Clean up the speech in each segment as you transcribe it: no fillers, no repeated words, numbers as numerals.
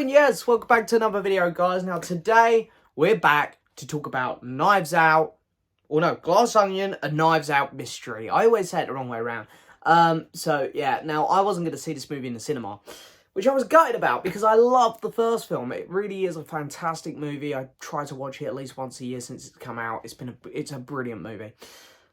and yes, welcome back to another video, guys. Now, today, we're back to talk about Knives Out, or no, Glass Onion, a Knives Out mystery. I always say it the wrong way around. Now, I wasn't going to see this movie in the cinema, which I was gutted about, because I loved the first film. It really is a fantastic movie. I try to watch it at least once a year since it's come out. It's a brilliant movie.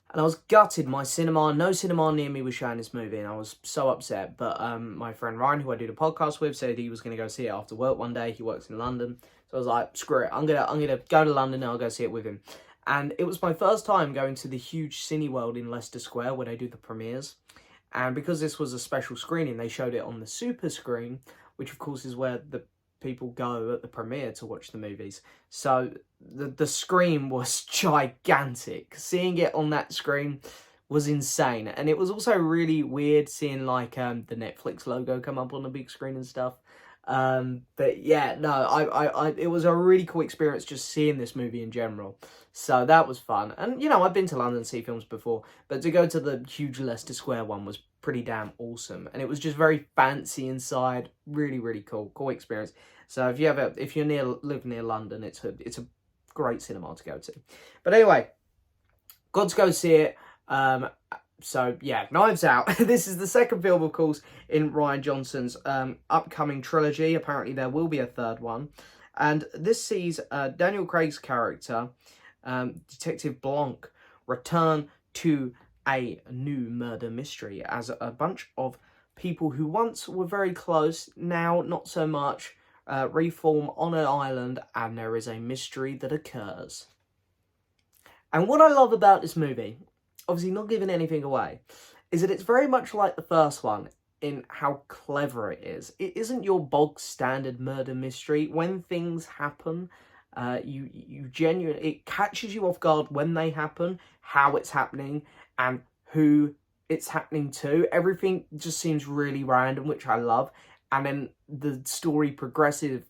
And I was gutted. No cinema near me was showing this movie, and I was so upset. But my friend Ryan, who I do the podcast with, said he was going to go see it after work one day. He works in London, so I was like, screw it. I'm gonna go to London and I'll go see it with him. And it was my first time going to the huge Cineworld in Leicester Square where they do the premieres. And because this was a special screening, they showed it on the super screen, which of course is where the people go at the premiere to watch the movies. So the screen was gigantic. Seeing it on that screen was insane. And it was also really weird seeing like the Netflix logo come up on the big screen and stuff. But yeah, no, it was a really cool experience just seeing this movie in general. So that was fun. And, you know, I've been to London to see films before, but to go to the huge Leicester Square one was pretty damn awesome. And it was just very fancy inside. Really, really cool. Cool experience. So if you live near London, it's a great cinema to go to. But anyway, got to go see it. So yeah, Knives Out. This is the second film, of course, in Rian Johnson's upcoming trilogy. Apparently there will be a third one. And this sees Daniel Craig's character, Detective Blanc, return to a new murder mystery as a bunch of people who once were very close, now not so much, reform on an island, and there is a mystery that occurs. And what I love about this movie, obviously not giving anything away, is that it's very much like the first one in how clever it is. It isn't your bog standard murder mystery. When things happen, you genuinely, it catches you off guard when they happen, how it's happening, and who it's happening to. Everything just seems really random, which I love. And then the story progresses,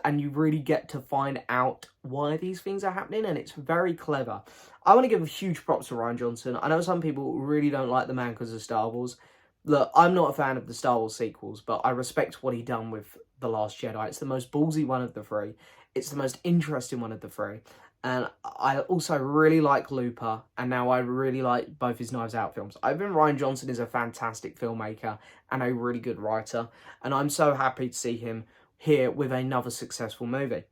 and you really get to find out why these things are happening, and it's very clever. I want to give a huge props to Rian Johnson. I know some people really don't like the man because of Star Wars. Look, I'm not a fan of the Star Wars sequels, but I respect what he done with The Last Jedi. It's the most ballsy one of the three. It's the most interesting one of the three. And I also really like Looper, and now I really like both his Knives Out films. I think Rian Johnson is a fantastic filmmaker and a really good writer, and I'm so happy to see him here with another successful movie.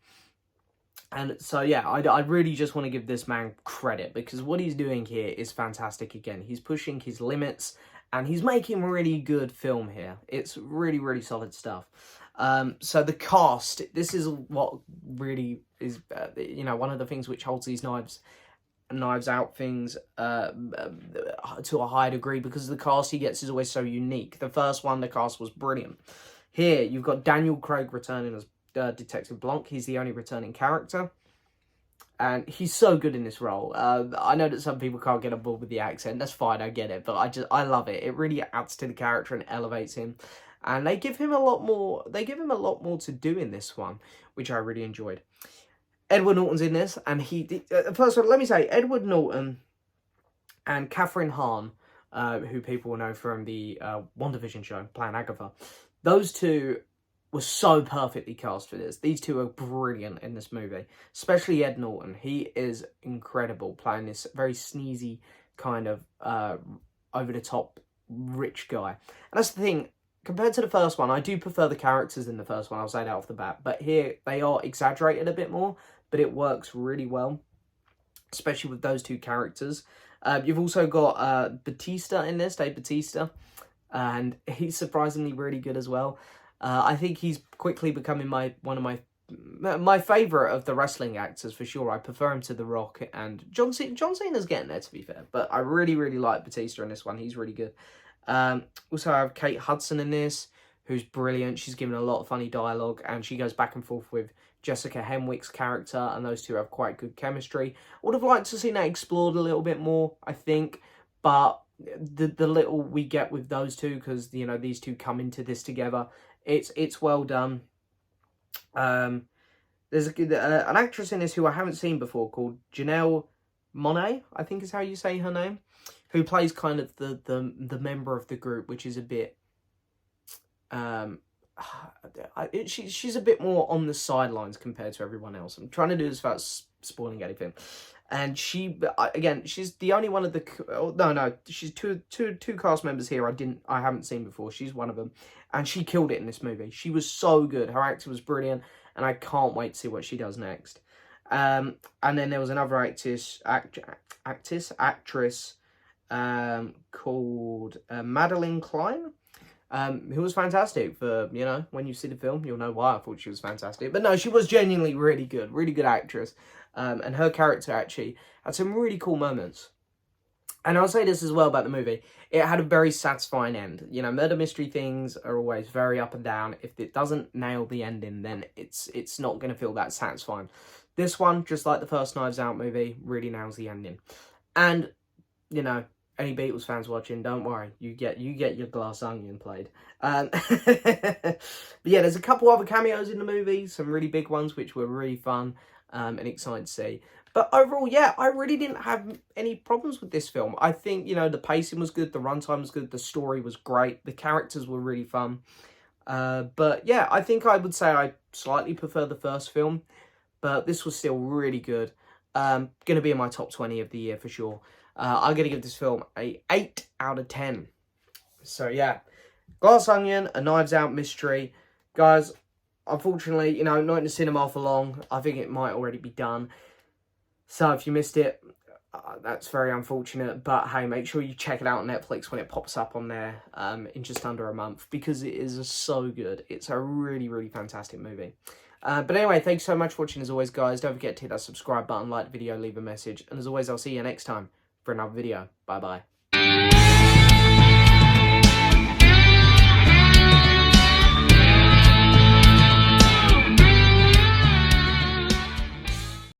And so, yeah, I really just want to give this man credit, because what he's doing here is fantastic again. He's pushing his limits, and he's making really good film here. It's really, really solid stuff. So the cast, this is what really is, one of the things which holds these Knives Out things to a high degree, because the cast he gets is always so unique. The first one, the cast was brilliant. Here, you've got Daniel Craig returning as Detective Blanc. He's the only returning character, and he's so good in this role. I know that some people can't get on board with the accent. That's fine, I get it, but I love it. It really adds to the character and elevates him, and they give him a lot more. They give him a lot more to do in this one, which I really enjoyed. Edward Norton's in this, and first of all, let me say, Edward Norton and Catherine Hahn, who people will know from the WandaVision show, playing Agatha. Those two were so perfectly cast for this. These two are brilliant in this movie, especially Ed Norton. He is incredible playing this very sneezy kind of over-the-top rich guy. And that's the thing, compared to the first one, I do prefer the characters in the first one, I'll say that off the bat. But here, they are exaggerated a bit more, but it works really well, especially with those two characters. You've also got Batista in this, Dave Batista, and he's surprisingly really good as well. I think he's quickly becoming one of my favourite of the wrestling actors, for sure. I prefer him to The Rock and John Cena. John Cena's getting there, to be fair, but I really, really like Batista in this one. He's really good. Also, I have Kate Hudson in this, who's brilliant. She's given a lot of funny dialogue, and she goes back and forth with Jessica Henwick's character, and those two have quite good chemistry. I would have liked to see that explored a little bit more, I think, but the little we get with those two, because, you know, these two come into this together, it's well done. There's an actress in this who I haven't seen before called Janelle Monáe, I think is how you say her name, who plays kind of the member of the group, which is a bit she's a bit more on the sidelines compared to everyone else. I'm trying to do this without spoiling anything. And again, she's the only one of the she's two cast members here I haven't seen before. She's one of them, and she killed it in this movie. She was so good. Her acting was brilliant, and I can't wait to see what she does next. And then there was another actress called Madeline Klein. Who was fantastic for, when you see the film, you'll know why I thought she was fantastic. But no, she was genuinely really good actress. And her character actually had some really cool moments. And I'll say this as well about the movie. It had a very satisfying end. Murder mystery things are always very up and down. If it doesn't nail the ending, then it's not going to feel that satisfying. This one, just like the first Knives Out movie, really nails the ending. And, any Beatles fans watching, don't worry, you get your Glass Onion played. But yeah, there's a couple other cameos in the movie, some really big ones, which were really fun and exciting to see. But overall, yeah, I really didn't have any problems with this film. I think, the pacing was good, the runtime was good, the story was great, the characters were really fun. But yeah, I think I would say I slightly prefer the first film, but this was still really good. Going to be in my top 20 of the year for sure. I'm going to give this film a 8 out of 10. So, yeah. Glass Onion, a Knives Out mystery. Guys, unfortunately, not in the cinema for long. I think it might already be done. So, if you missed it, that's very unfortunate. But, hey, make sure you check it out on Netflix when it pops up on there in just under a month. Because it is so good. It's a really, really fantastic movie. But anyway, thanks so much for watching as always, guys. Don't forget to hit that subscribe button, like the video, leave a message. And as always, I'll see you next time for another video. Bye-bye.